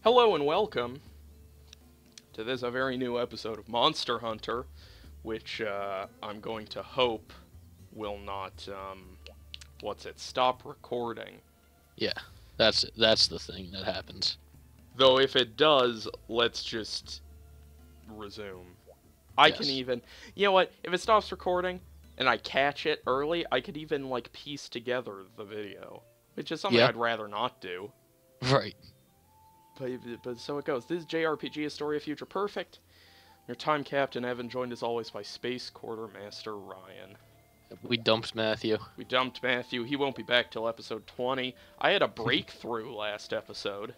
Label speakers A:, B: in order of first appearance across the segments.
A: Hello and welcome to this a very new episode of Monster Hunter, which I'm going to hope will not stop recording.
B: Yeah, that's the thing that happens.
A: Though if it does, let's just resume. I
B: Yes.
A: can even, you know what? If it stops recording and I catch it early, I could even like piece together the video, which is something
B: Yeah.
A: I'd rather not do.
B: Right.
A: But so it goes. This is JRPG Historia Future Perfect. Your time captain Evan, joined as always by Space Quartermaster Ryan.
B: We dumped Matthew.
A: We dumped Matthew. He won't be back till episode 20. I had a breakthrough last episode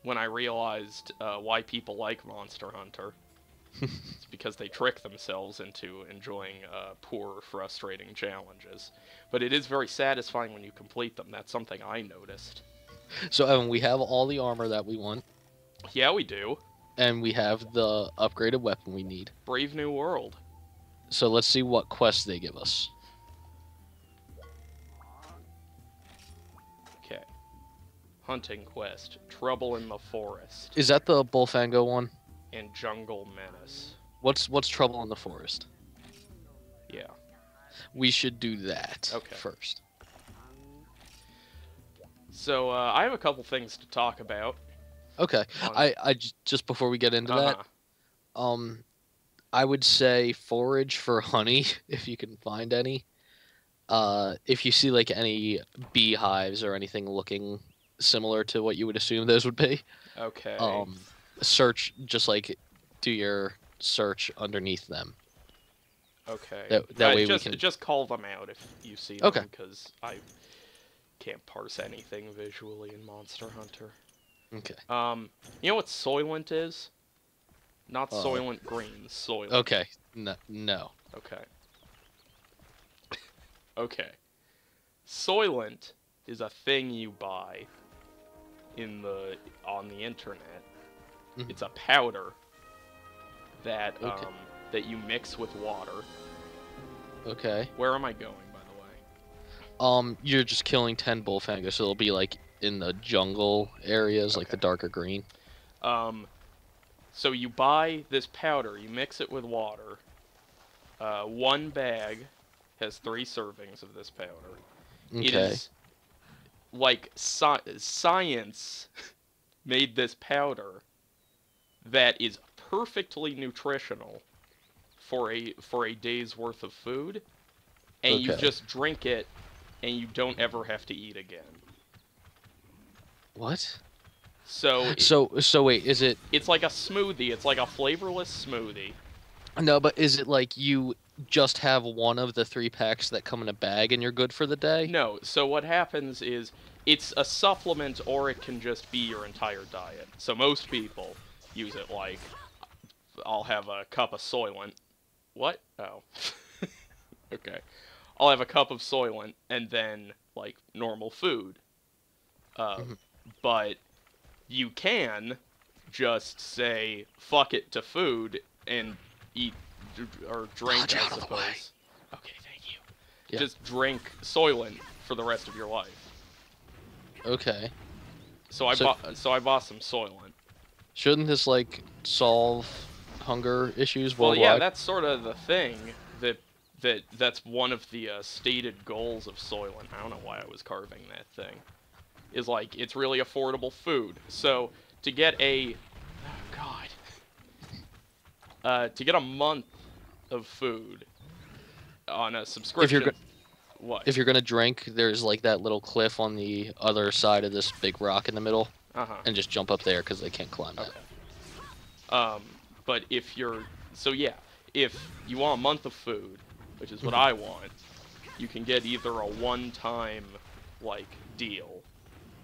A: when I realized why people like Monster Hunter. It's because they trick themselves into enjoying poor, frustrating challenges. But it is very satisfying when you complete them. That's something I noticed.
B: So Evan, we have all the armor that we want,
A: Yeah, we do.
B: and we have the upgraded weapon we need.
A: Brave New World.
B: So let's see what quests they give us.
A: Okay. Hunting Quest. Trouble in the Forest.
B: Is that the Bullfango one?
A: And Jungle Menace.
B: What's trouble in the forest?
A: Yeah.
B: We should do that
A: Okay.
B: first.
A: So, I have a couple things to talk about.
B: Okay.
A: On-
B: Just before we get into
A: Uh-huh.
B: that, I would say forage for honey if you can find any. If you see like any beehives or anything looking similar to what you would assume those would be,
A: Okay.
B: search, just like do your search underneath them.
A: Okay.
B: that way we
A: just,
B: can-
A: just call them out if you see them.
B: Okay.
A: Because I can't parse anything visually in Monster Hunter.
B: Okay.
A: You know what Soylent is? Not
B: Uh,
A: Soylent Green. Soylent.
B: Okay. No.
A: Okay. Okay. Soylent is a thing you buy on the internet.
B: Mhm.
A: It's a powder that
B: Okay.
A: that you mix with water.
B: Okay.
A: Where am I going, by the way?
B: You're just killing 10 bullfangos, so it'll be like in the jungle areas, like the
A: Okay.
B: darker green.
A: So you buy this powder, you mix it with water. One bag has 3 servings of this powder. It
B: Okay.
A: is like science made this powder that is perfectly nutritional for a day's worth of food, and you
B: Okay.
A: just drink it, and you don't ever have to eat again.
B: What?
A: So
B: So wait, is it
A: it's like a smoothie. It's like a flavorless smoothie.
B: no? But is it like you just have one of the 3 packs that come in a bag and you're good for the day?
A: No, so what happens is it's a supplement, or it can just be your entire diet. So most people use it like, I'll have a cup of Soylent. What? Oh. Okay. I'll have a cup of Soylent and then, like, normal food.
B: Mhm.
A: But you can just say, fuck it to food and eat or drink,
B: Dodge
A: I
B: out of the way.
A: suppose. Okay, thank you.
B: Yeah.
A: Just drink Soylent for the rest of your life.
B: Okay.
A: So I bought some Soylent.
B: Shouldn't this like solve hunger issues
A: Well,
B: worldwide?
A: yeah, that's sort of the thing that's one of the stated goals of Soylent. I don't know why I was carving that thing. Is like it's really affordable food. So to get to get a month of food on a subscription. What?
B: If you're gonna drink, there's like that little cliff on the other side of this big rock in the middle,
A: Uh-huh.
B: and just jump up there because they can't climb that.
A: Okay. But if you want a month of food, which is what I want, you can get either a one-time like deal,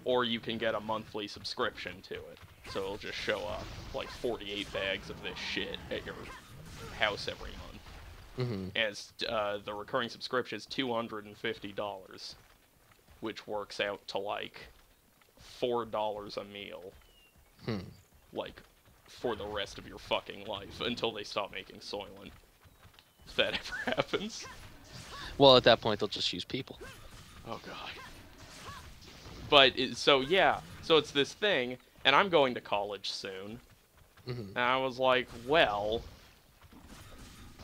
A: or you can get a monthly subscription to it. So it'll just show up like 48 bags of this shit at your house every month.
B: Mm-hmm.
A: As the recurring subscription is $250, which works out to like $4 a meal. Like, for the rest of your fucking life, until they stop making Soylent. If that ever happens.
B: Well, at that point, they'll just use people.
A: Oh god. But, so it's this thing, and I'm going to college soon.
B: Mm-hmm.
A: And I was like, well,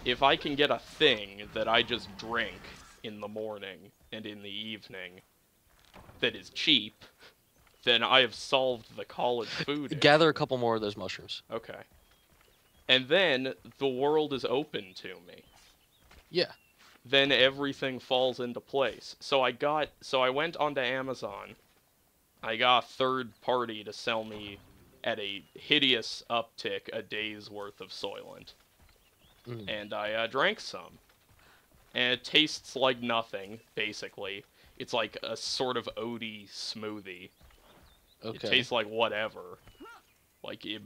A: if I can get a thing that I just drink in the morning and in the evening that is cheap, then I have solved the college food
B: Gather
A: issue.
B: a couple more of those mushrooms.
A: Okay. And then the world is open to me.
B: Yeah.
A: Then everything falls into place. So I went onto Amazon. I got a third party to sell me at a hideous uptick a day's worth of Soylent.
B: Mm.
A: And I drank some. And it tastes like nothing, basically. It's like a sort of oaty smoothie.
B: Okay.
A: It tastes like whatever. Like, it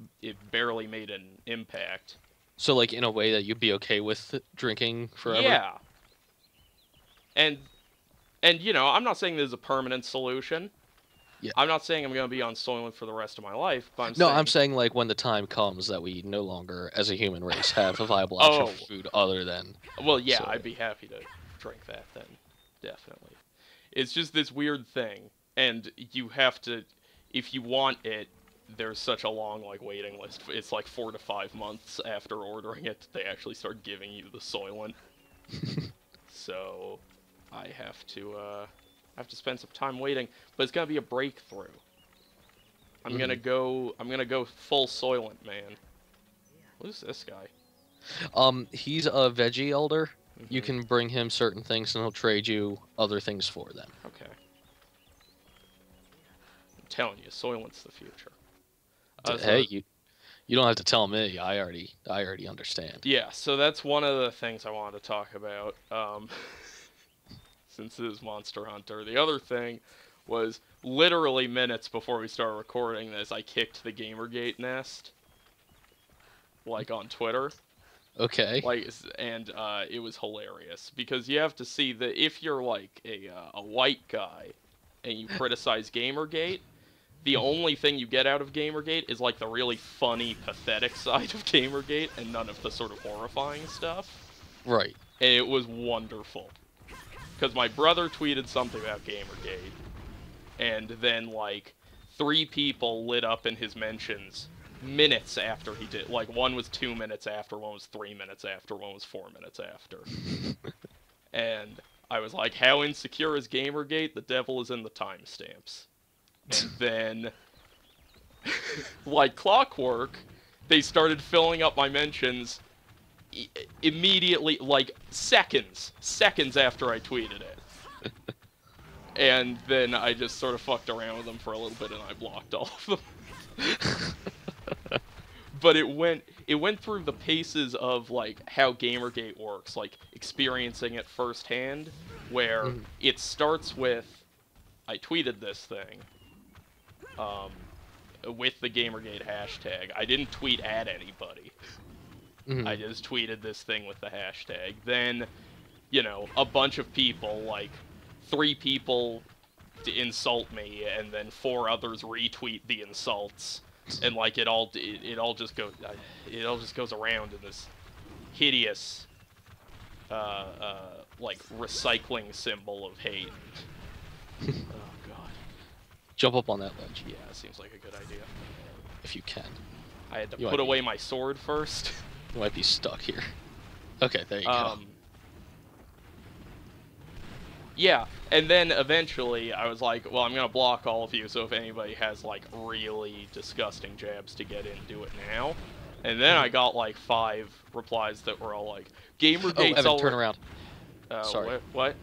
A: barely made an impact.
B: So, like, in a way that you'd be okay with drinking forever?
A: Yeah. And you know, I'm not saying this is a permanent solution.
B: Yeah.
A: I'm not saying I'm going to be on Soylent for the rest of my life, but
B: I'm saying, like, when the time comes that we no longer, as a human race, have a viable option for food other than...
A: Well, yeah,
B: soy.
A: I'd be happy to drink that then. Definitely. It's just this weird thing, and you have to... If you want it, there's such a long, like, waiting list. It's like 4 to 5 months after ordering it, they actually start giving you the Soylent. So, I have to spend some time waiting, but it's gonna be a breakthrough. I'm gonna go full Soylent, man. Who's this guy?
B: He's a veggie elder. You
A: Mhm.
B: can bring him certain things, and he'll trade you other things for them.
A: Okay. I'm telling you, Soylent's the future.
B: Hey, you don't have to tell me. I already understand.
A: Yeah, so that's one of the things I wanted to talk about. Since this is Monster Hunter. The other thing was literally minutes before we started recording this, I kicked the Gamergate nest. Like on Twitter.
B: Okay.
A: Like, and it was hilarious because you have to see that if you're like a white guy and you criticize Gamergate, the only thing you get out of Gamergate is like the really funny, pathetic side of Gamergate and none of the sort of horrifying stuff.
B: Right.
A: And it was wonderful. Because my brother tweeted something about Gamergate, and then, like, 3 people lit up in his mentions minutes after he did. Like, one was 2 minutes after, one was 3 minutes after, one was 4 minutes after. And I was like, how insecure is Gamergate? The devil is in the timestamps. And then, like clockwork, they started filling up my mentions immediately, like seconds after I tweeted it. And then I just sort of fucked around with them for a little bit and I blocked all of them. But it went through the paces of like how Gamergate works, like experiencing it firsthand, where it starts with I tweeted this thing with the Gamergate hashtag. I didn't tweet at anybody. I just tweeted this thing with the hashtag. Then, you know, a bunch of people, like 3 people to insult me, and then 4 others retweet the insults, and like it all just goes around in this hideous, like recycling symbol of hate. Oh god.
B: Jump up on that ledge.
A: Yeah, seems like a good idea.
B: If you can.
A: I had to put away my sword first.
B: You might be stuck here. Okay, there you go.
A: Yeah, and then eventually I was like, well, I'm gonna block all of you, so if anybody has, like, really disgusting jabs to get in, do it now. And then I got, like, 5 replies that were all like, Gamergate's
B: Evan, turn around.
A: Sorry. What?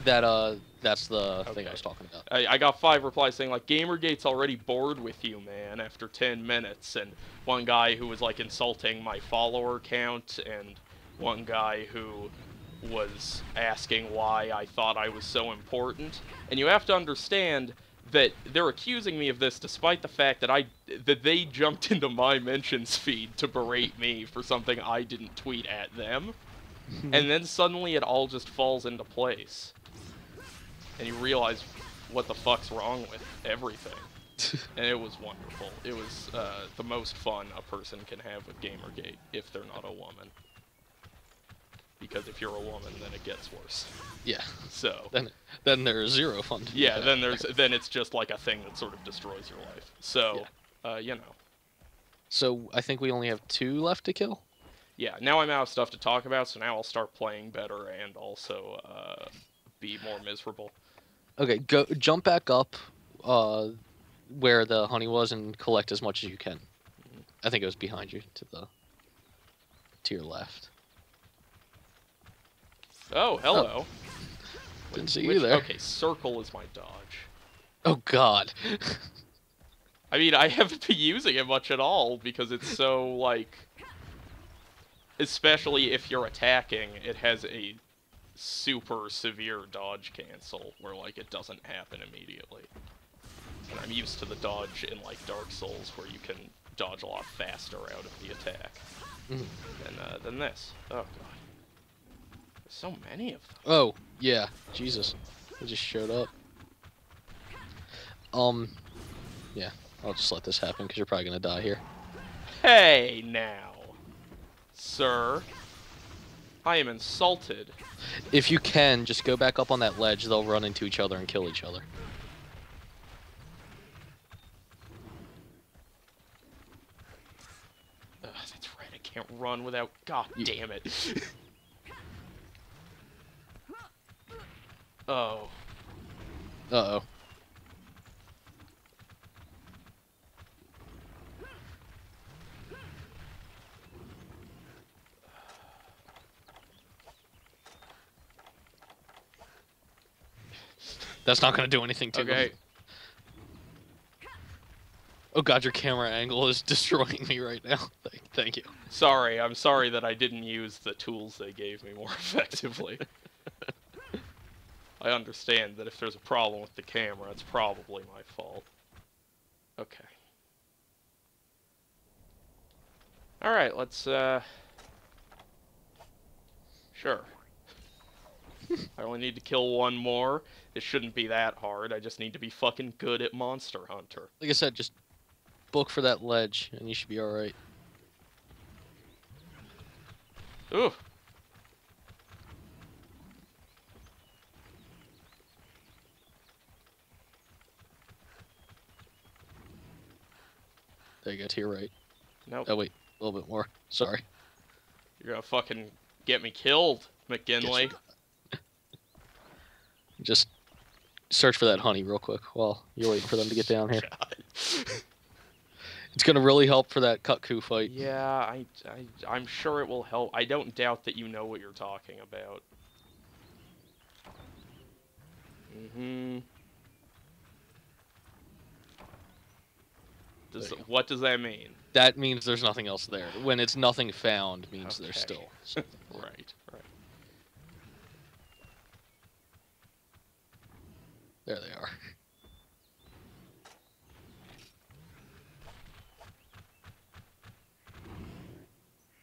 B: That's the thing I was talking about.
A: I got 5 replies saying, like, Gamergate's already bored with you, man, after 10 minutes. And one guy who was, like, insulting my follower count, and one guy who was asking why I thought I was so important. And you have to understand that they're accusing me of this despite the fact that they jumped into my mentions feed to berate me for something I didn't tweet at them. And then suddenly it all just falls into place. And you realize what the fuck's wrong with everything. And it was wonderful. It was the most fun a person can have with Gamergate if they're not a woman. Because if you're a woman, then it gets worse.
B: Yeah.
A: So
B: then there's 0 fun.
A: Yeah. Then it's just like a thing that sort of destroys your life. So you know.
B: So I think we only have 2 left to kill.
A: Yeah, now I'm out of stuff to talk about, so now I'll start playing better and also be more miserable.
B: Okay, go jump back up where the honey was and collect as much as you can. I think it was behind you to your left.
A: Oh, hello.
B: Didn't see you there.
A: Okay, circle is my dodge.
B: Oh god.
A: I mean, I haven't been using it much at all because it's so, like... Especially if you're attacking, it has a super severe dodge cancel where, like, it doesn't happen immediately. And I'm used to the dodge in, like, Dark Souls where you can dodge a lot faster out of the attack than this. Oh, God. There's so many of them.
B: Oh, yeah. Jesus. They just showed up. Yeah. I'll just let this happen because you're probably going to die here.
A: Hey, now. Sir. I am insulted.
B: If you can, just go back up on that ledge. They'll run into each other and kill each other.
A: Ugh, that's right. I can't run without... God damn it. Oh.
B: Uh-oh. That's not going to do anything to them. Oh god, your camera angle is destroying me right now. Thank you.
A: Sorry, I'm sorry that I didn't use the tools they gave me more effectively. I understand that if there's a problem with the camera, it's probably my fault. Okay. Alright, let's, Sure. I only need to kill one more. It shouldn't be that hard. I just need to be fucking good at Monster Hunter.
B: Like I said, just book for that ledge, and you should be alright.
A: Ooh.
B: There you go, to your right.
A: Nope.
B: Oh wait, a little bit more. Sorry.
A: You're gonna fucking get me killed, McGinley.
B: Just search for that honey real quick while you're waiting for them to get down here. It's gonna really help for that Kut-Ku fight.
A: Yeah, I'm sure it will help. I don't doubt that you know what you're talking about. What does that mean?
B: That means there's nothing else there. When it's nothing found, means there's still something there.
A: Right.
B: There they are.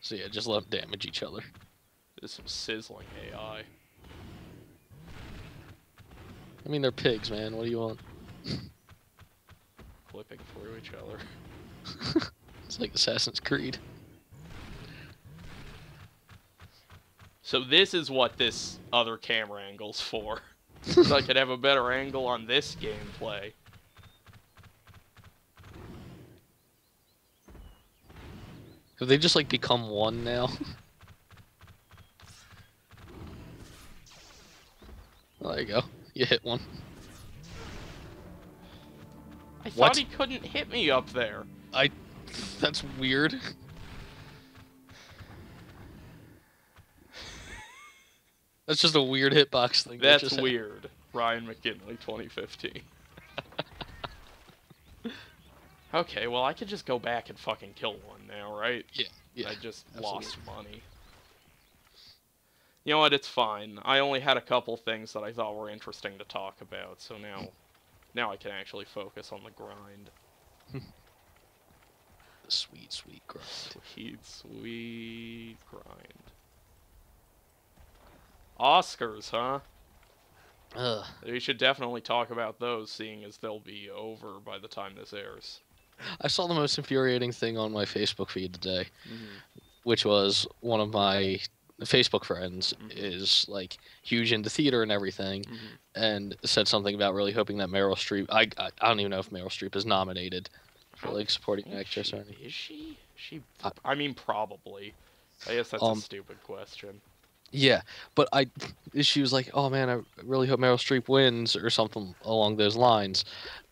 B: So yeah, just let them damage each other.
A: There's some sizzling AI.
B: I mean, they're pigs, man. What do you want?
A: Flipping through each other.
B: It's like Assassin's Creed.
A: So this is what this other camera angle's for. So I could have a better angle on this gameplay.
B: Have they just like become one now? Oh, there you go. You hit one.
A: I thought he couldn't hit me up there.
B: That's weird. That's just a weird hitbox thing.
A: That's weird. Ryan McGinley, 2015. Okay, well, I could just go back and fucking kill one now, right?
B: Yeah.
A: I just
B: absolutely.
A: lost money. You know what? It's fine. I only had a couple things that I thought were interesting to talk about, so now I can actually focus on the grind.
B: The sweet, sweet grind.
A: Sweet grind. Oscars, huh?
B: Ugh.
A: We should definitely talk about those, seeing as they'll be over by the time this airs.
B: I saw the most infuriating thing on my Facebook feed today, which was one of my Facebook friends is like huge into theater and everything, and said something about really hoping that Meryl Streep. I don't even know if Meryl Streep is nominated for like supporting actress or anything.
A: Is she? I mean, probably. I guess that's a stupid question.
B: Yeah, but she was like, "Oh man, I really hope Meryl Streep wins," or something along those lines.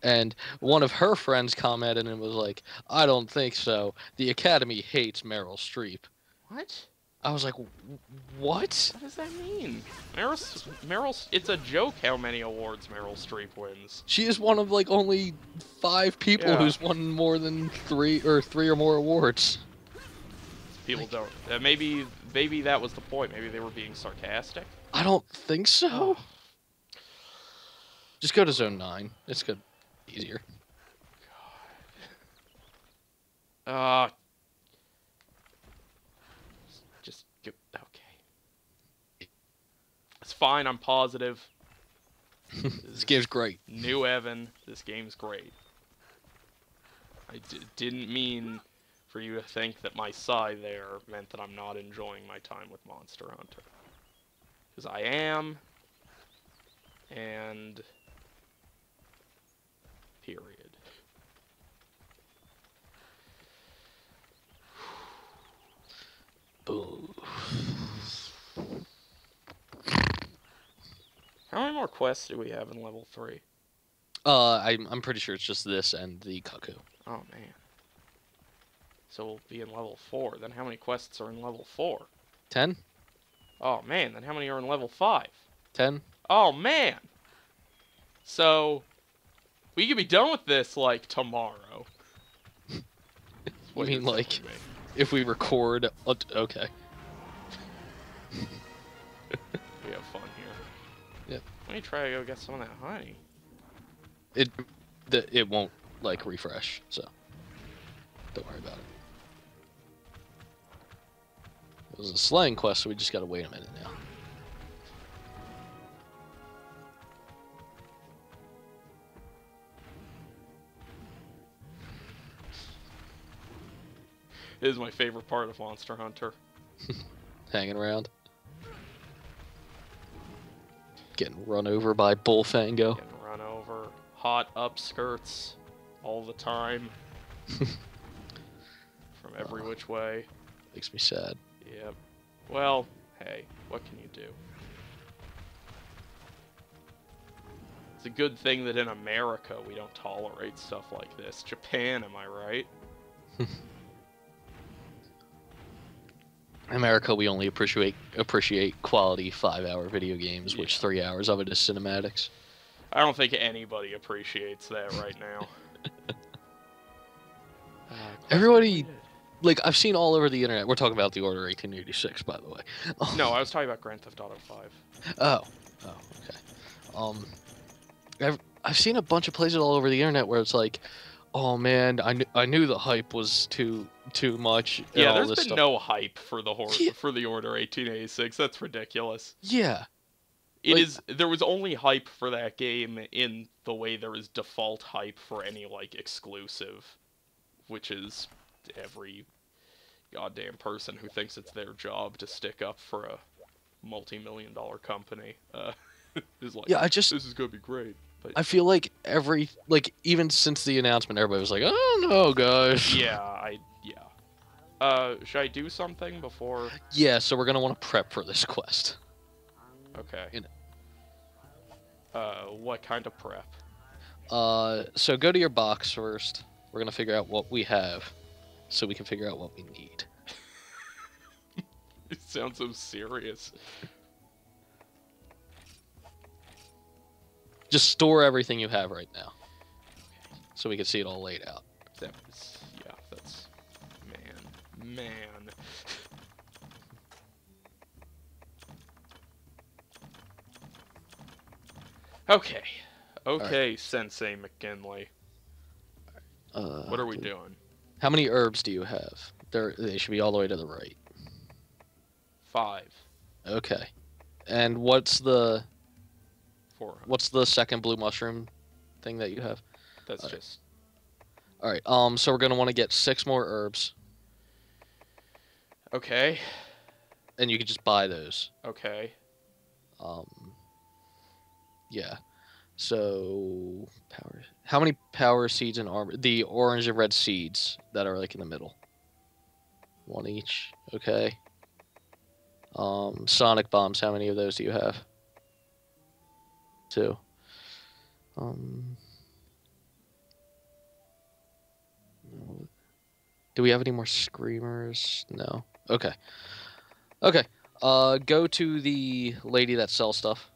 B: And one of her friends commented and was like, "I don't think so. The Academy hates Meryl Streep."
A: What?
B: I was like, "What?"
A: What does that mean? It's a joke how many awards Meryl Streep wins.
B: She is one of like only 5 people who's won more than three or more awards.
A: People don't. Maybe that was the point. Maybe they were being sarcastic.
B: I don't think so. Just go to Zone 9. It's good, easier.
A: God. Just go. Okay. It's fine. I'm positive.
B: This game's great.
A: New Evan. This game's great. I didn't mean for you to think that my sigh there meant that I'm not enjoying my time with Monster Hunter. Because I am. And... period.
B: Boo.
A: How many more quests do we have in level 3?
B: I'm pretty sure it's just this and the Kut-Ku.
A: Oh, man. So we'll be in level 4. Then how many quests are in level 4?
B: 10?
A: Oh, man. Then how many are in level 5?
B: 10?
A: Oh, man. So, we could be done with this, like, tomorrow.
B: You mean, like, if we record... okay.
A: We have fun here.
B: Yep.
A: Let me try to go get some of that honey.
B: It won't, like, refresh, so... don't worry about it. It was a slaying quest, so we just gotta wait a minute now.
A: It is my favorite part of Monster Hunter.
B: Hanging around. Getting run over by Bullfango.
A: Getting run over. Hot upskirts. All the time. From every which way.
B: Makes me sad.
A: Yep. Well, hey, what can you do? It's a good thing that in America we don't tolerate stuff like this. Japan, am I right?
B: In America, we only appreciate quality 5-hour video games, which 3 hours of it is cinematics.
A: I don't think anybody appreciates that right now.
B: Everybody, like, I've seen all over the internet. We're talking about the Order 1886, by the way.
A: No, I was talking about Grand Theft Auto 5.
B: Oh, okay. I've seen a bunch of places all over the internet where it's like, oh man, I knew the hype was too much.
A: Yeah,
B: there's
A: been
B: stuff.
A: No hype for the for the Order 1886. That's ridiculous.
B: Yeah.
A: There was only hype for that game in the way there is default hype for any, like, exclusive, which is every goddamn person who thinks it's their job to stick up for a multi-million-dollar company is like,
B: yeah,
A: this is gonna be great. But
B: I feel like even since the announcement, everybody was like, oh no, guys.
A: yeah. Should I do something before?
B: Yeah, so we're gonna want to prep for this quest.
A: Okay. What kind of prep?
B: So go to your box first. We're gonna figure out what we have, so we can figure out what we need.
A: It sounds so serious.
B: Just store everything you have right now, so we can see it all laid out.
A: That's man. Okay, right. Sensei McKinley. What are we doing?
B: How many herbs do you have? They should be all the way to the right.
A: 5.
B: Okay. And what's the
A: 400.
B: What's the second blue mushroom thing that you have?
A: That's just...
B: Alright, so we're going to want to get 6 more herbs.
A: Okay.
B: And you can just buy those.
A: Okay.
B: Yeah. So power. How many power seeds and armor? The orange and red seeds that are like in the middle. One each. Okay. Sonic bombs. How many of those do you have? Two. No. Do we have any more screamers? No. Okay. Okay. Go to the lady that sells stuff.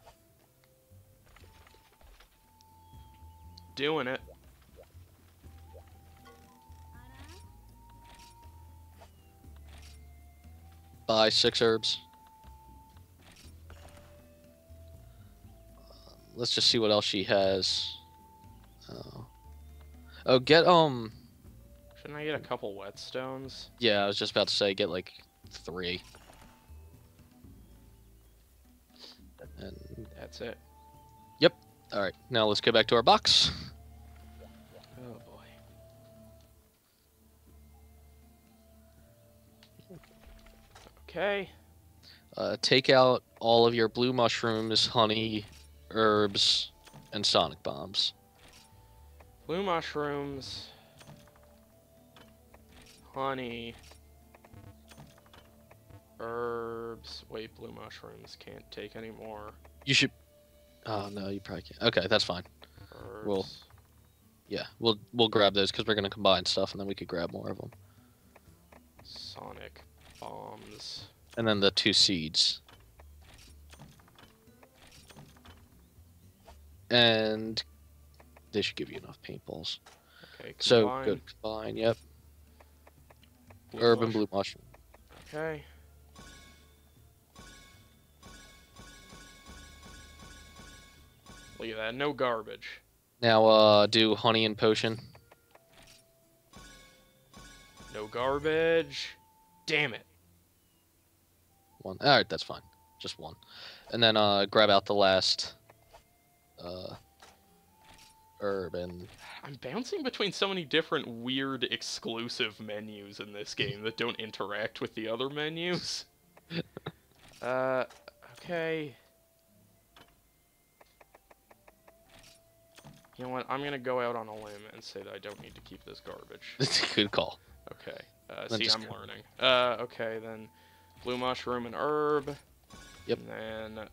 A: Doing it.
B: Buy 6 herbs. Let's just see what else she has. Oh, get
A: Shouldn't I get a couple whetstones?
B: Yeah, I was just about to say get like 3. And
A: That's it.
B: yep. All right. Now let's go back to our box.
A: Oh boy. Okay.
B: Take out all of your blue mushrooms, honey, herbs, and sonic bombs.
A: Blue mushrooms. Honey. Herbs. Wait, blue mushrooms. Can't take any more.
B: You should. Oh no, you probably can't. Okay, that's fine.
A: Herbs.
B: We'll grab those because we're gonna combine stuff, and then we could grab more of them.
A: Sonic bombs.
B: And then the 2 seeds. And they should give you enough paintballs.
A: Okay,
B: So
A: combine.
B: good. Combine. Yep.
A: Blue
B: Herb and
A: mushroom.
B: blue mushroom.
A: Okay. Look at that. No garbage.
B: Now do honey and potion.
A: No garbage. Damn it.
B: 1. All right, that's fine. Just 1. And then grab out the last herb and
A: I'm bouncing between so many different weird exclusive menus in this game that don't interact with the other menus. Okay. You know what? I'm gonna go out on a limb and say that I don't need to keep this garbage.
B: good call.
A: Okay.
B: Then
A: See,
B: just
A: I'm
B: go.
A: learning. Okay, then blue mushroom and herb.
B: Yep.
A: And then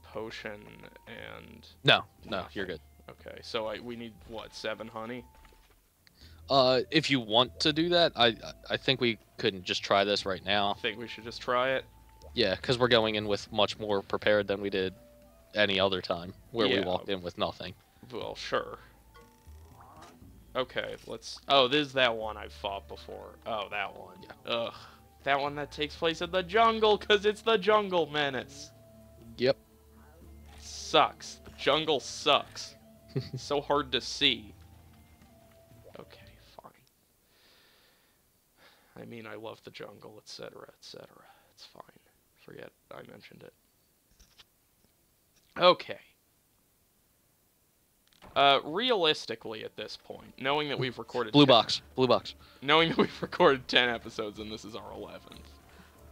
A: potion and
B: No,
A: nothing.
B: you're good.
A: Okay, so we need what, 7 honey?
B: If you want to do that, I think we couldn't just try this right
A: I
B: now.
A: think we should just try it.
B: Yeah, because we're going in with much more prepared than we did any other time, where we
A: Yeah.
B: walked in with nothing.
A: Well, sure. Okay, let's... Oh, this is that one I've fought before. Oh, that one.
B: Yeah.
A: Ugh. That one that takes place in the jungle, because it's the Jungle Menace.
B: Yep.
A: Sucks. The jungle sucks. So hard to see. Okay, fine. I mean, I love the jungle, etc., etc. It's fine. Forget I mentioned it. Okay. Realistically, at this point, knowing that we've recorded
B: Blue box.
A: knowing that we've recorded 10 episodes and this is our 11th,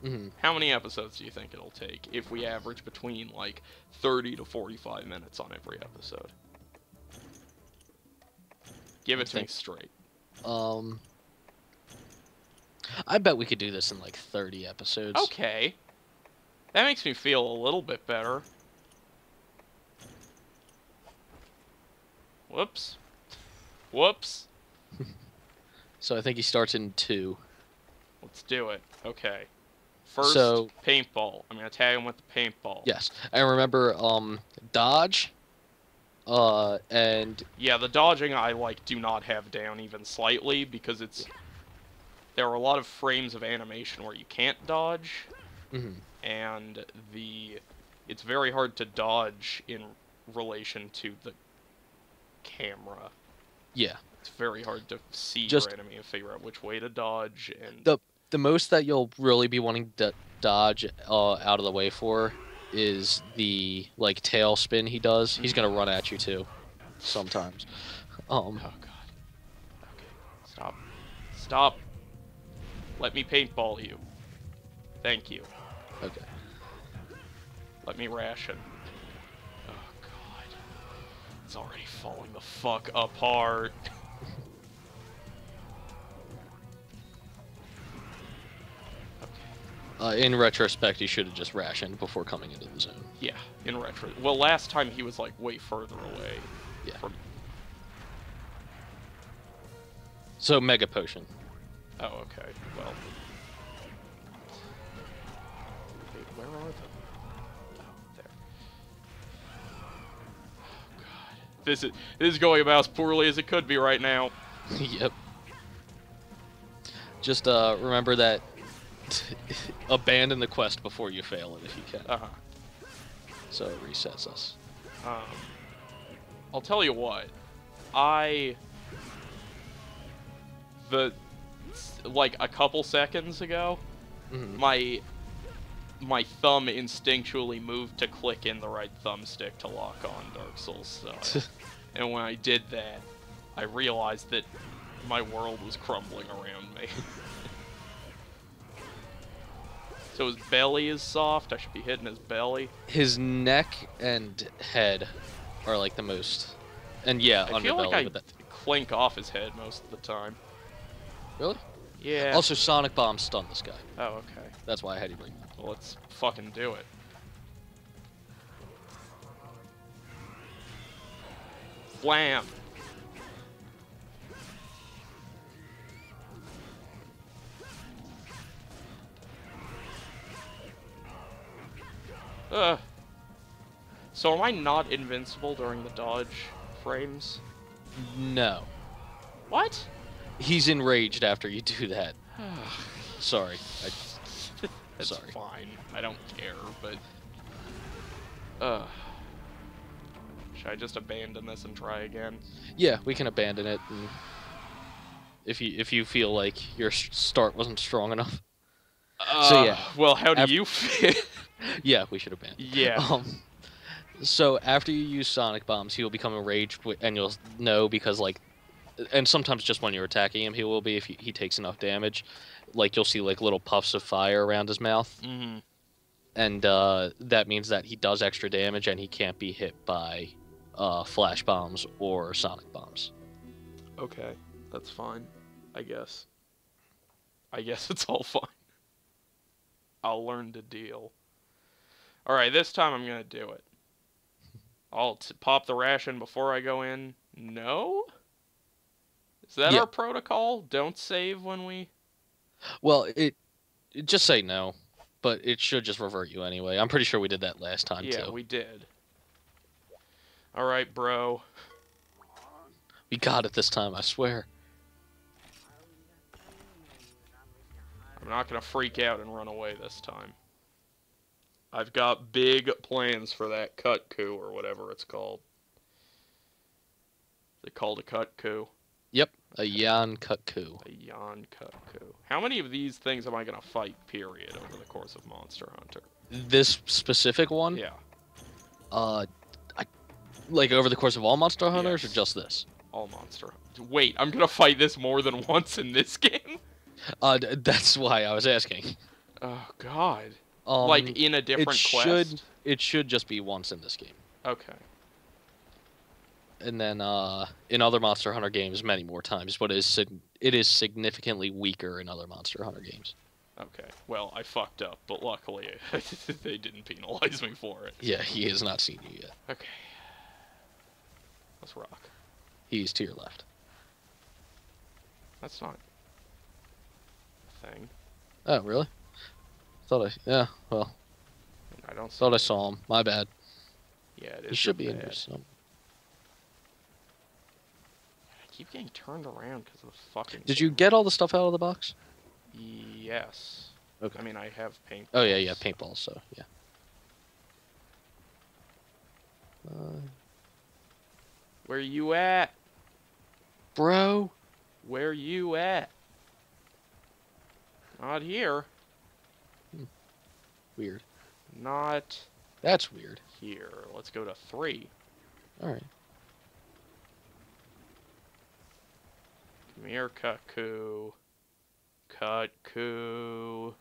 B: Mm-hmm.
A: how many episodes do you think it'll take if we average between like 30 to 45 minutes on every episode? Give it to me straight.
B: I bet we could do this in like 30 episodes.
A: Okay. That makes me feel a little bit better. Whoops. Whoops.
B: So I think he starts in 2.
A: Let's do it. Okay. First,
B: So-
A: paintball. I'm going to tag him with the paintball.
B: Yes. And remember, dodge. And
A: Yeah, the dodging I, like, do not have down even slightly because it's... There are a lot of frames of animation where you can't dodge,
B: mhm.
A: and it's very hard to dodge in relation to the camera.
B: Yeah.
A: It's very hard to see
B: Just-
A: your enemy and figure out which way to dodge, and...
B: The most that you'll really be wanting to dodge out of the way for is the like tail spin he does. He's gonna run at you too, sometimes.
A: Oh god. Okay. Stop. Stop. Let me paintball you. Thank you.
B: Okay.
A: Let me ration. Oh god. It's already falling the fuck apart.
B: In retrospect, he should have just rationed before coming into the zone.
A: Yeah, in retro. Well, last time he was like way further away.
B: Yeah.
A: From...
B: So Mega Potion.
A: Oh, okay. Well. Wait, where are they? Oh, there. Oh god. This is going about as poorly as it could be right now.
B: Yep. Just remember that abandon the quest before you fail it if you can.
A: Uh-huh.
B: So it resets us.
A: I'll tell you what. Like a couple seconds ago, my thumb instinctually moved to click in the right thumbstick to lock on Dark Souls. So and when I did that, I realized that my world was crumbling around me. So his belly is soft. I should be hitting his belly.
B: His neck and head are like the most, and yeah,
A: I feel
B: underbelly.
A: like I
B: but that...
A: clink off his head most of the time.
B: Really?
A: Yeah.
B: Also, Sonic Bomb stunned this guy.
A: Oh, okay.
B: That's why I had you bring that.
A: Well, let's fucking do it. Wham! So am I not invincible during the dodge frames?
B: No.
A: What?
B: He's enraged after you do that. Sorry.
A: That's
B: Sorry.
A: fine. I don't care, but... Should I just abandon this and try again?
B: Yeah, we can abandon it and if you feel like your start wasn't strong enough. So yeah.
A: Well, how do you feel?
B: Yeah, we should abandon.
A: Yeah.
B: So after you use Sonic Bombs, he will become enraged, and you'll know because like, and sometimes just when you're attacking him, he will be if he takes enough damage. Like you'll see like little puffs of fire around his mouth, and that means that he does extra damage and he can't be hit by flash bombs or Sonic Bombs.
A: Okay, that's fine. I guess it's all fine. I'll learn to deal. All right, this time I'm gonna do it. I'll pop the ration before I go in. No? Is that our protocol? Don't save when we...
B: Well, it just say no, but it should just revert you anyway. I'm pretty sure we did that last time, too.
A: Yeah, we did. All right, bro.
B: We got it this time, I swear.
A: I'm not gonna freak out and run away this time. I've got big plans for that Kut-Ku or whatever it's called. Is it called a Kut-Ku?
B: Yep, a Yan Kut-Ku.
A: A Yan Kut-Ku. How many of these things am I gonna fight, period, over the course of Monster Hunter?
B: This specific one?
A: Yeah.
B: Like over the course of all Monster Hunters, or just this?
A: All Monster Hunters. Wait, I'm gonna fight this more than once in this game?
B: That's why I was asking.
A: Oh, God. Like in a different quest?
B: It should just be once in this game.
A: Okay.
B: And then in other Monster Hunter games, many more times, but it is significantly weaker in other Monster Hunter games.
A: Okay. Well, I fucked up, but luckily they didn't penalize me for it.
B: Yeah, he has not seen you yet.
A: Okay. Let's rock.
B: He's to your left.
A: That's not a thing.
B: Oh, really? Yeah, well.
A: I don't
B: thought I saw him. My bad.
A: Yeah, it is.
B: He should be in here some.
A: I keep getting turned around because of the fucking...
B: Did you get all the stuff out of the box?
A: Yes.
B: Okay.
A: I mean, I have paintballs.
B: Oh, yeah, yeah, paintballs, so, yeah.
A: Where you at?
B: Bro?
A: Where you at? Not here.
B: Weird.
A: Not...
B: That's weird.
A: Here. Let's go to 3.
B: Alright.
A: Come here, Kut-Ku. Kut-Ku.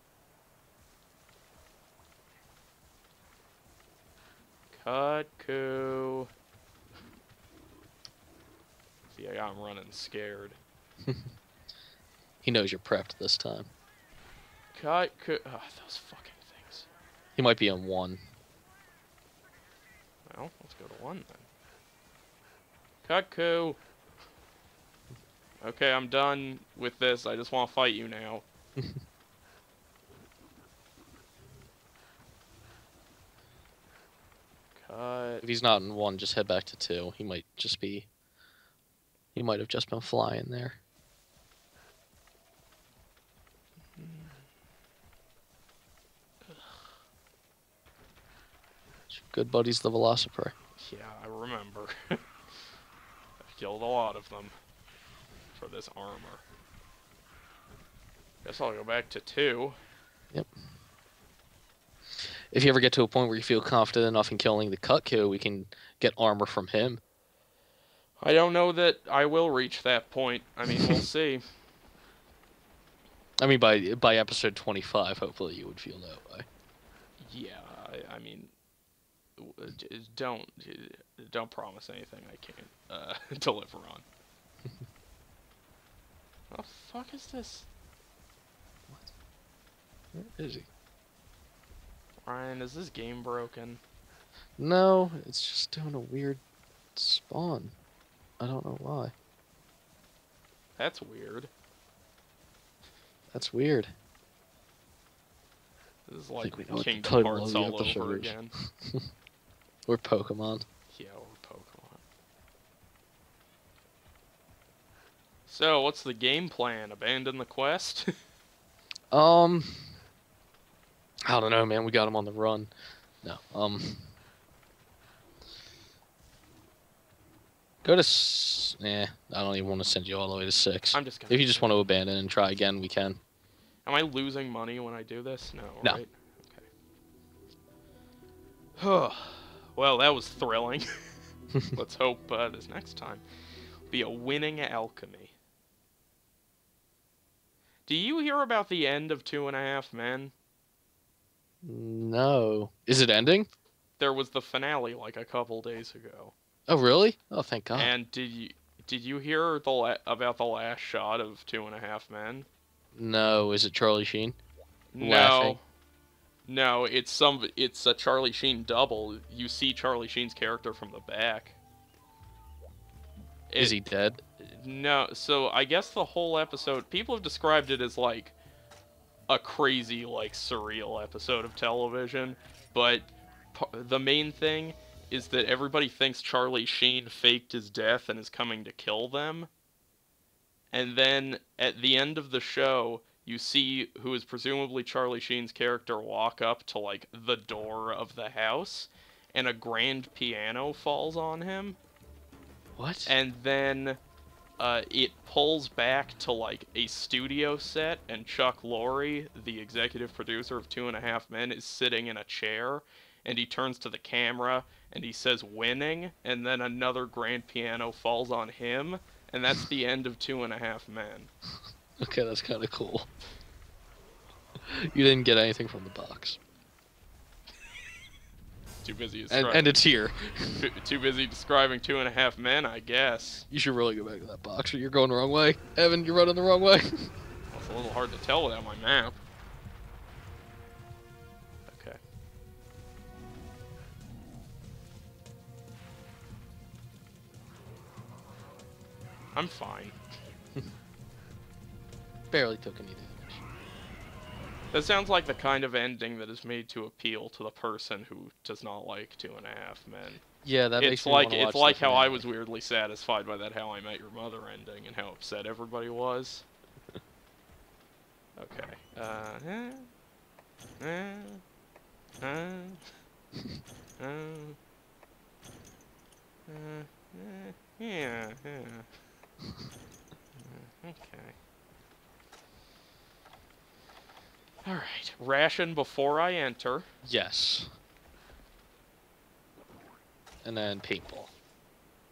A: Kut-Ku. Yeah, I'm running scared.
B: He knows you're prepped this time.
A: Kut-Ku. Oh, those fucking things.
B: He might be in 1.
A: Well, let's go to 1 then. Kut-Ku. Okay, I'm done with this. I just want to fight you now. Cut.
B: If he's not in 1, just head back to 2. He might just be... He might have just been flying there. Good buddies, the Velociprey.
A: Yeah, I remember. I've killed a lot of them for this armor. Guess I'll go back to 2.
B: Yep. If you ever get to a point where you feel confident enough in killing the Kut-Ku, we can get armor from him.
A: I don't know that I will reach that point. I mean, we'll see.
B: I mean, by episode 25, hopefully you would feel that way.
A: Yeah, I mean, don't promise anything I can't deliver on. What the fuck is this?
B: What? Where is he?
A: Ryan, is this game broken?
B: No, it's just doing a weird spawn. I don't know why.
A: That's weird.
B: That's weird.
A: This is like
B: we know what the
A: Kingdom
B: title
A: Hearts
B: of the
A: all over
B: episode is.
A: again.
B: Or Pokemon.
A: Yeah, or Pokemon. So, what's the game plan? Abandon the quest?
B: I don't know, man. We got him on the run. No. Go to... I don't even want to send you all the way to 6.
A: I'm just gonna...
B: If you just want to abandon and try again, we can.
A: Am I losing money when I do this? No,
B: No.
A: right? Okay. Well, that was thrilling. Let's hope this next time be a winning alchemy. Do you hear about the end of 2.5 Men?
B: No. Is it ending?
A: There was the finale like a couple days ago.
B: Oh, really? Oh, thank God.
A: And did you hear about the last shot of 2.5 Men?
B: No. Is it Charlie Sheen?
A: No.
B: Laughing?
A: No, it's a Charlie Sheen double. You see Charlie Sheen's character from the back.
B: Is he dead?
A: No, so I guess the whole episode, people have described it as like a crazy, like surreal episode of television, but the main thing is that everybody thinks Charlie Sheen faked his death and is coming to kill them. And then at the end of the show, you see who is presumably Charlie Sheen's character walk up to like the door of the house, and a grand piano falls on him.
B: What?
A: And then it pulls back to like a studio set, and Chuck Lorre, the executive producer of 2.5 Men, is sitting in a chair, and he turns to the camera and he says "winning," and then another grand piano falls on him, and that's the end of 2.5 Men.
B: Okay, that's kind of cool. You didn't get anything from the box.
A: Too busy
B: and it's here.
A: Too busy describing 2.5 Men, I guess.
B: You should really go back to that box. You're going the wrong way. Evan, you're running the wrong way.
A: It's a little hard to tell without my map. Okay. I'm fine.
B: Barely took any damage.
A: That sounds like the kind of ending that is made to appeal to the person who does not like 2.5 Men.
B: Yeah, that makes
A: It's
B: me
A: like
B: wanna watch
A: it's like
B: the
A: how I
B: finale.
A: was weirdly satisfied by that How I Met Your Mother ending and how upset everybody was. Okay. Yeah. Okay. Alright. Ration before I enter.
B: Yes. And then paintball.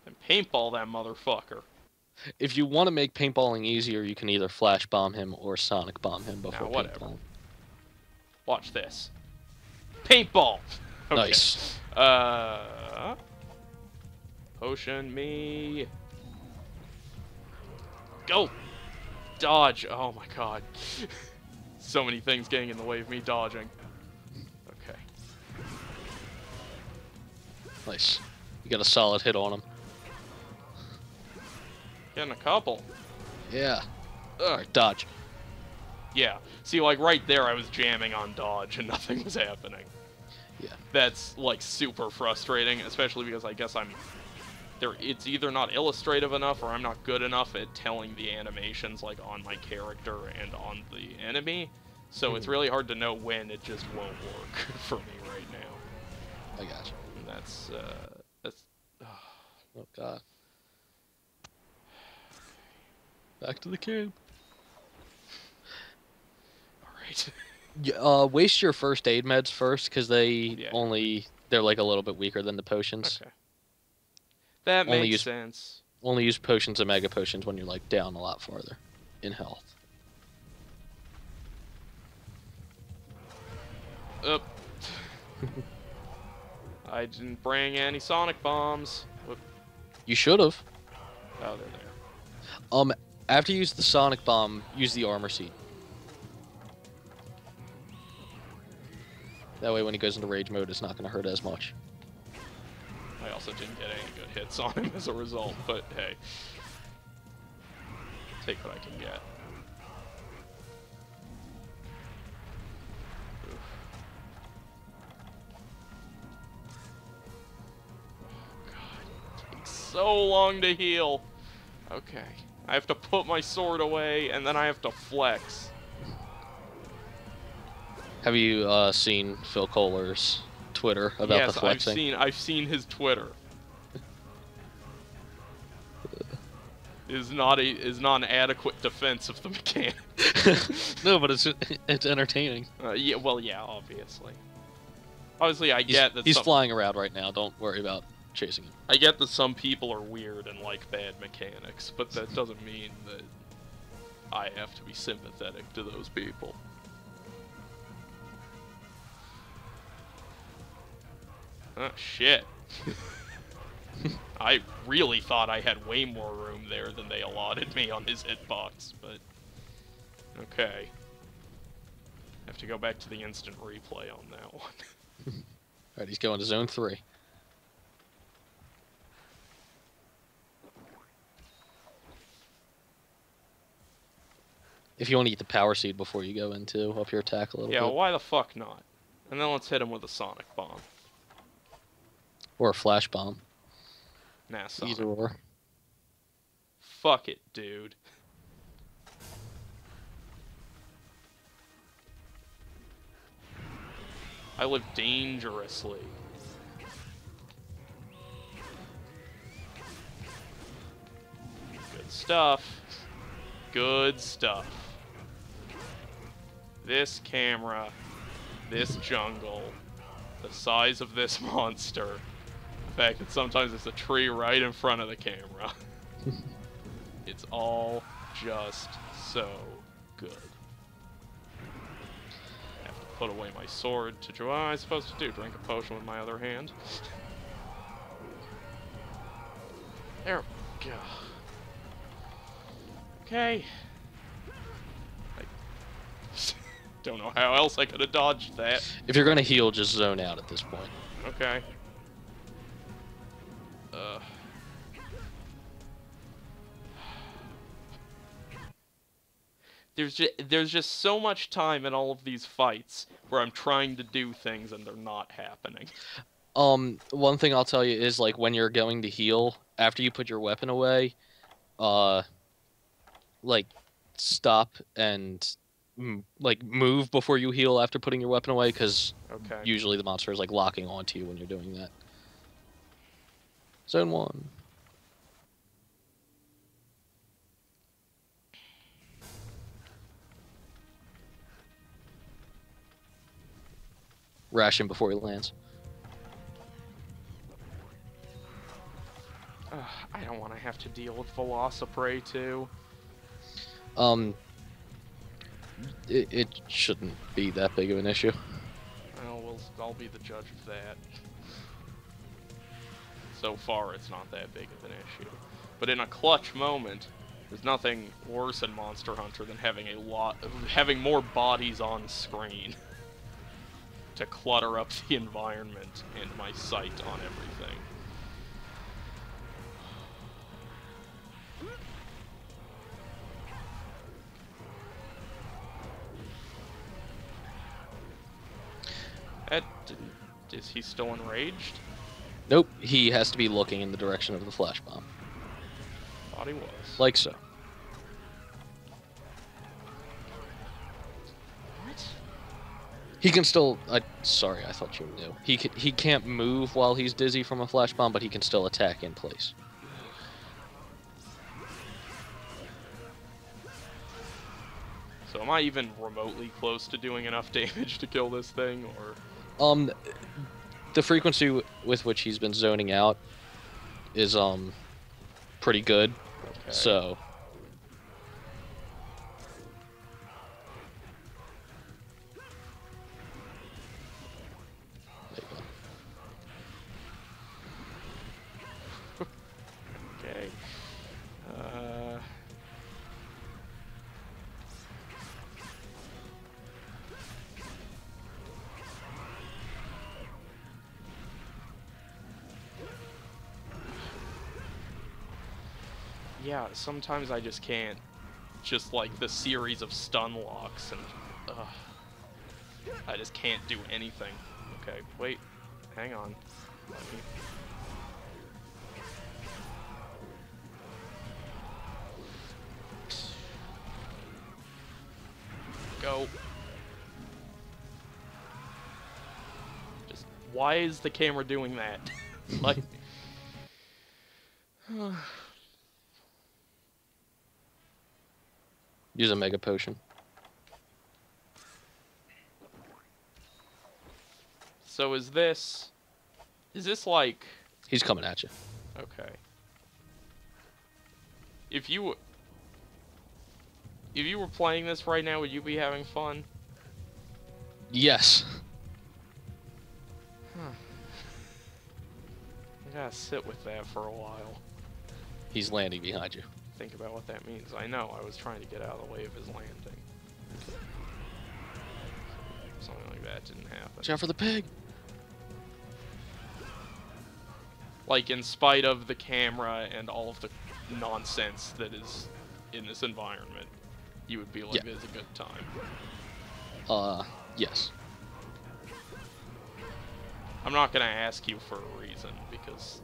A: And paintball that motherfucker.
B: If you want to make paintballing easier, you can either flash bomb him or sonic bomb him before
A: whatever.
B: paintballing.
A: Watch this. Paintball! Okay.
B: Nice.
A: Potion me. Go! Dodge! Oh my god. So many things getting in the way of me dodging. Okay.
B: Nice. You got a solid hit on him.
A: Getting a couple.
B: Yeah.
A: Ugh.
B: Alright, dodge.
A: Yeah. See, like, right there I was jamming on dodge and nothing was happening.
B: Yeah.
A: That's, like, super frustrating, especially because I guess it's either not illustrative enough or I'm not good enough at telling the animations, like, on my character and on the enemy. So it's really hard to know when it just won't work for me right now.
B: I gotcha.
A: And that's
B: Oh god. Back to the camp.
A: Alright.
B: Waste your first aid meds first, because they're like a little bit weaker than the potions.
A: Okay. That makes sense.
B: Only use potions and mega potions when you're like down a lot farther in health.
A: Up. I didn't bring any sonic bombs. Whoop.
B: You should have.
A: Oh, they're there.
B: After you use the sonic bomb, use the armor seed. That way when he goes into rage mode, it's not going to hurt as much.
A: I also didn't get any good hits on him as a result, but hey. Take what I can get. Oof. Oh god, it takes so long to heal. Okay. I have to put my sword away, and then I have to flex.
B: Have you seen Phil Kohler's Twitter about the flexing?
A: Yes, I've seen his Twitter. Is not an adequate defense of the mechanic.
B: No, but it's entertaining.
A: Yeah, well, yeah, obviously. Obviously, I get that
B: he's flying around right now. Don't worry about chasing him.
A: I get that some people are weird and like bad mechanics, but that doesn't mean that I have to be sympathetic to those people. Oh, shit. I really thought I had way more room there than they allotted me on his hitbox, but... Okay. Have to go back to the instant replay on that one.
B: Alright, he's going to zone 3. If you want to eat the power seed before you go into, up your attack a little bit.
A: Yeah, why the fuck not? And then let's hit him with a sonic bomb.
B: Or a flash bomb.
A: Nah, sonic.
B: Either or.
A: Fuck it, dude. I live dangerously. Good stuff. Good stuff. This camera, this jungle, the size of this monster, the fact that sometimes there's a tree right in front of the camera. It's all just so good. I have to put away my sword to do what am I supposed to do? Drink a potion with my other hand? There we go. Okay. I don't know how else I could have dodged that.
B: If you're going to heal, just zone out at this point.
A: Okay. There's just so much time in all of these fights where I'm trying to do things and they're not happening.
B: One thing I'll tell you is, like, when you're going to heal, after you put your weapon away, like, stop and, like, move before you heal after putting your weapon away, because usually the monster is, like, locking onto you when you're doing that. Zone 1. Rash him before he lands.
A: I don't want to have to deal with Velociprey too.
B: It shouldn't be that big of an issue.
A: Well, I'll be the judge of that. So far, it's not that big of an issue. But in a clutch moment, There's nothing worse in Monster Hunter than having more bodies on screen to clutter up the environment and my sight on everything. Is he still enraged?
B: Nope, he has to be looking in the direction of the flash bomb.
A: Thought he was.
B: Like so.
A: What?
B: He can still... sorry, I thought you knew. He can't move while he's dizzy from a flash bomb, but he can still attack in place.
A: So am I even remotely close to doing enough damage to kill this thing, or...?
B: The frequency with which he's been zoning out is, pretty good.
A: Okay.
B: So... There you go.
A: Okay. Yeah, sometimes I just can't. Just like the series of stun locks and I just can't do anything. Okay, wait. Hang on. Let me... Go. Just why is the camera doing that? Like
B: Use a mega potion.
A: So is this like...
B: He's coming at you.
A: Okay. If you were playing this right now, would you be having fun?
B: Yes.
A: Huh. I gotta sit with that for a while.
B: He's landing behind you.
A: Think about what that means. I know, I was trying to get out of the way of his landing. Something like that didn't happen.
B: Watch out for the pig!
A: Like, in spite of the camera and all of the nonsense that is in this environment, you would be like,
B: Yeah.
A: it's a good time.
B: Yes.
A: I'm not gonna ask you for a reason, because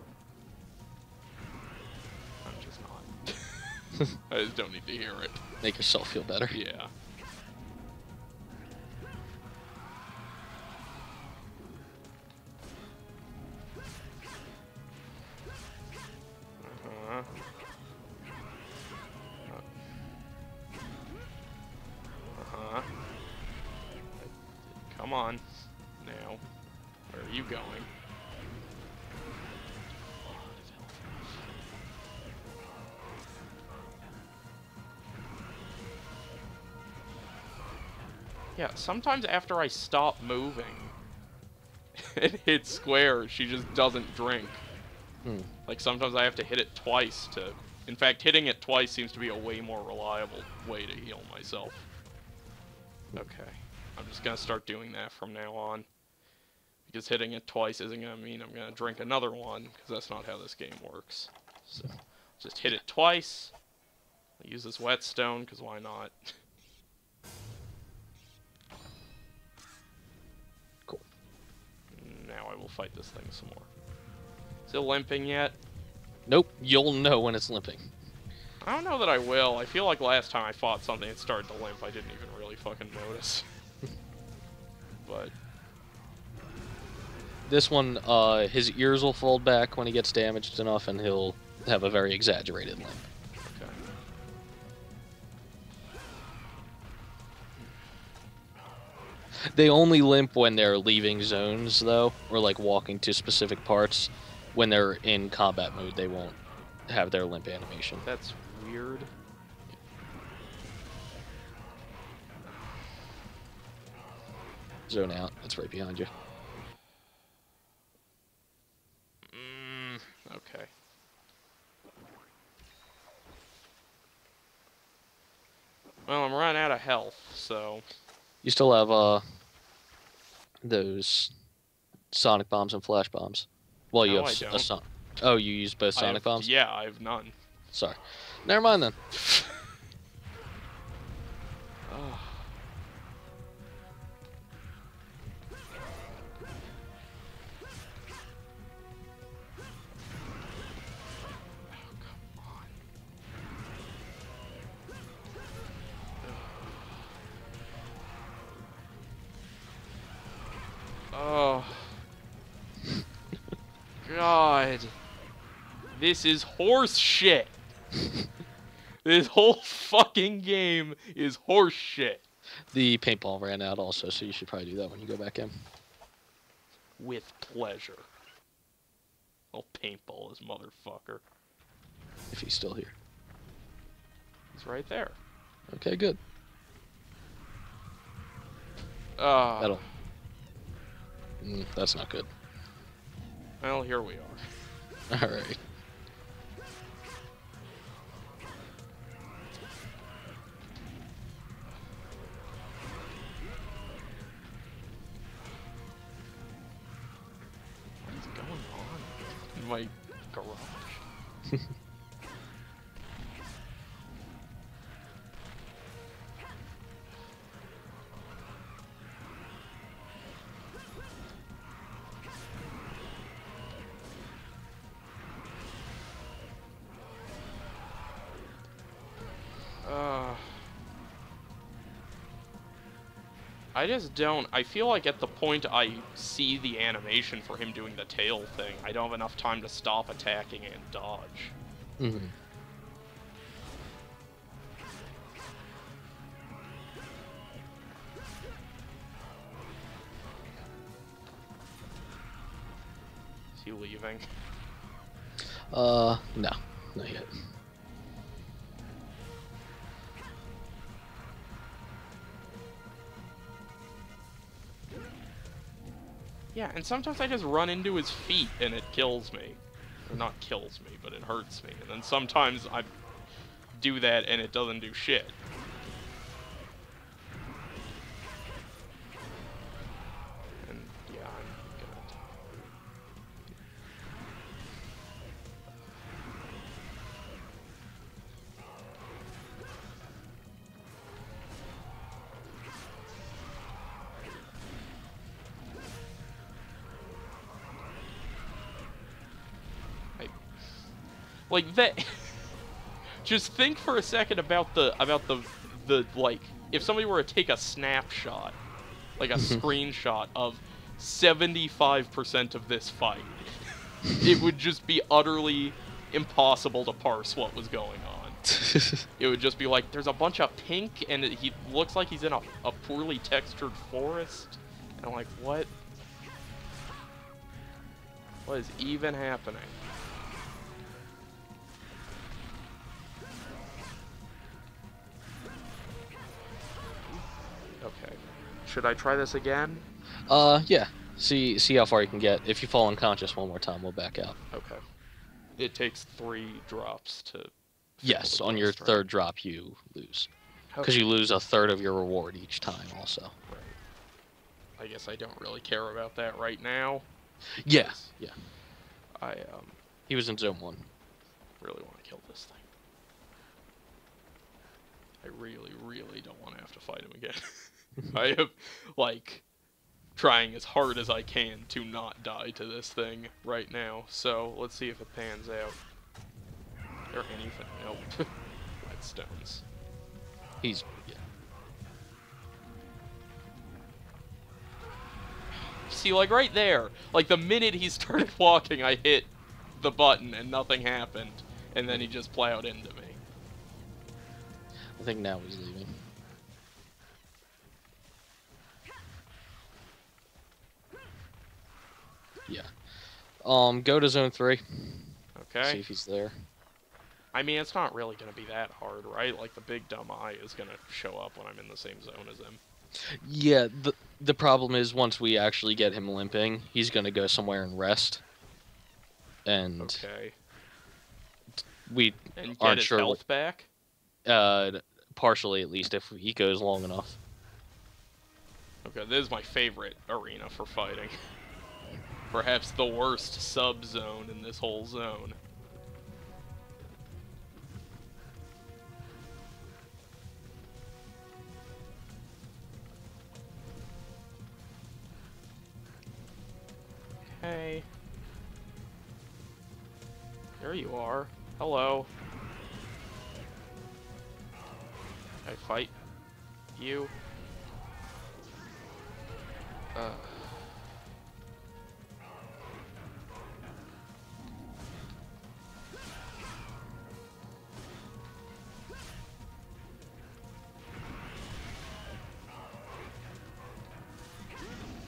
A: I'm just not. I just don't need to hear it.
B: Make yourself feel better.
A: Yeah. Uh-huh. Uh-huh. Come on. Now. Where are you going? Yeah, sometimes after I stop moving and hit square, she just doesn't drink. Like, sometimes I have to hit it twice to... In fact, hitting it twice seems to be a way more reliable way to heal myself. Okay. I'm just gonna start doing that from now on. Because hitting it twice isn't gonna mean I'm gonna drink another one, because that's not how this game works. So, just hit it twice. I'll use this whetstone, because why not?
B: Cool.
A: Now I will fight this thing some more. Is it limping yet?
B: Nope, you'll know when it's limping.
A: I don't know that I will. I feel like last time I fought something that started to limp, I didn't even really fucking notice. But...
B: This one, his ears will fold back when he gets damaged enough, and he'll have a very exaggerated limp.
A: Okay.
B: They only limp when they're leaving zones, though, or like walking to specific parts. When they're in combat mode, they won't have their limp animation.
A: That's weird.
B: Zone out. That's right behind you.
A: Okay. Well, I'm running out of health, so...
B: You still have those sonic bombs and flash bombs. Well, you
A: No,
B: have
A: I don't.
B: Oh, you use both sonic bombs?
A: Yeah, I have none.
B: Sorry. Never mind then.
A: Oh. Oh. God. This is horse shit. This whole fucking game is horse shit.
B: The paintball ran out also, so you should probably do that when you go back in.
A: With pleasure. I'll paintball this motherfucker.
B: If he's still here.
A: He's right there.
B: Okay, good.
A: That'll...
B: That's not good.
A: Well, here we are.
B: Alright.
A: What's going on in my garage? I just don't... I feel like at the point I see the animation for him doing the tail thing, I don't have enough time to stop attacking and dodge.
B: Mm-hmm.
A: Is he leaving?
B: No. Not yet.
A: Yeah, and sometimes I just run into his feet and it kills me. Or not kills me, but it hurts me. And then sometimes I do that and it doesn't do shit. And yeah, I'm gonna... Like that. Just think for a second about the like, if somebody were to take a snapshot, like a screenshot of 75% of this fight, it would just be utterly impossible to parse what was going on. It would just be like, there's a bunch of pink, and he looks like he's in a poorly textured forest, and I'm like, what? What is even happening? Okay. Should I try this again?
B: Yeah. See how far you can get. If you fall unconscious one more time, we'll back out.
A: Okay. It takes 3 drops to...
B: Yes, on your third drop you lose. Because you lose a third of your reward each time also.
A: Right. I guess I don't really care about that right now.
B: Yeah. Yeah.
A: He
B: was in zone 1.
A: Really want to kill this thing. I really, really don't want to have to fight him again. I am, like, trying as hard as I can to not die to this thing right now. So, let's see if it pans out. Or anything. Nope. Redstones.
B: Yeah.
A: See, like, right there. Like, the minute he started walking, I hit the button and nothing happened. And then he just plowed into me.
B: I think now he's leaving. Yeah. Go to zone 3.
A: Okay.
B: See if he's there.
A: I mean, it's not really going to be that hard, right? Like, the big dumb eye is going to show up when I'm in the same zone as him.
B: Yeah, the problem is once we actually get him limping, he's going to go somewhere and rest. And
A: okay.
B: We
A: and
B: aren't
A: get his
B: sure
A: health back?
B: partially at least, if he goes long enough.
A: Okay, this is my favorite arena for fighting. Perhaps the worst sub-zone in this whole zone. Okay. There you are. Hello. Can I fight you?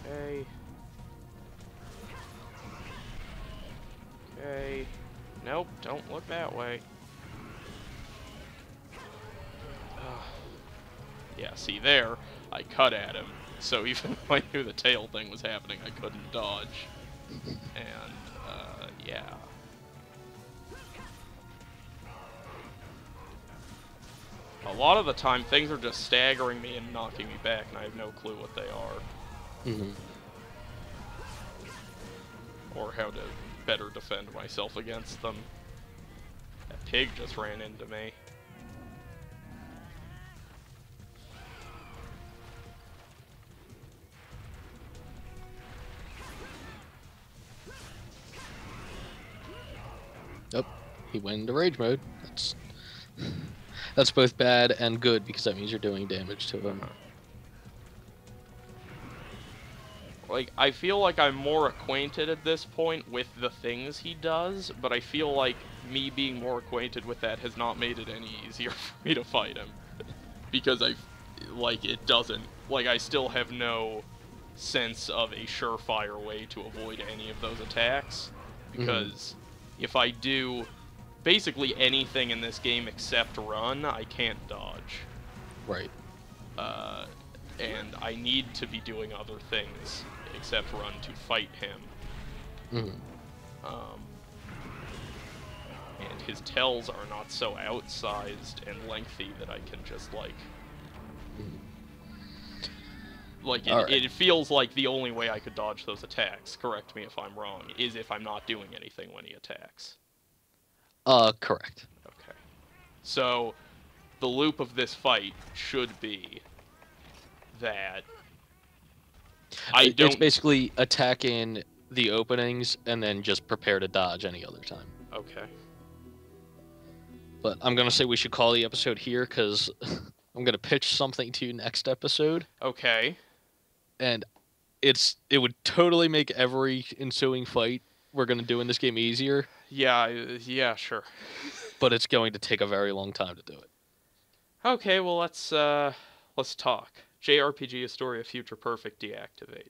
A: Okay. Okay. Nope, don't look that way. Yeah, see there, I cut at him, so even though I knew the tail thing was happening, I couldn't dodge. And, yeah. A lot of the time, things are just staggering me and knocking me back, and I have no clue what they are.
B: Mm-hmm.
A: Or how to better defend myself against them. That pig just ran into me.
B: Yep, he went into rage mode. That's both bad and good, because that means you're doing damage to him.
A: Like, I feel like I'm more acquainted at this point with the things he does, but I feel like me being more acquainted with that has not made it any easier for me to fight him. Because it doesn't, like, I still have no sense of a surefire way to avoid any of those attacks. Because if I do basically anything in this game except run, I can't dodge.
B: Right.
A: And I need to be doing other things except run to fight him. And his tells are not so outsized and lengthy that I can just, it feels like the only way I could dodge those attacks, correct me if I'm wrong, is if I'm not doing anything when he attacks.
B: Correct.
A: Okay. So, the loop of this fight should be that
B: It's basically attack in the openings and then just prepare to dodge any other time.
A: Okay.
B: But I'm going to say we should call the episode here, because I'm going to pitch something to you next episode.
A: Okay.
B: And it would totally make every ensuing fight we're going to do in this game easier.
A: Yeah, sure.
B: But it's going to take a very long time to do it.
A: Okay, well, let's talk. JRPG Historia Future Perfect deactivate.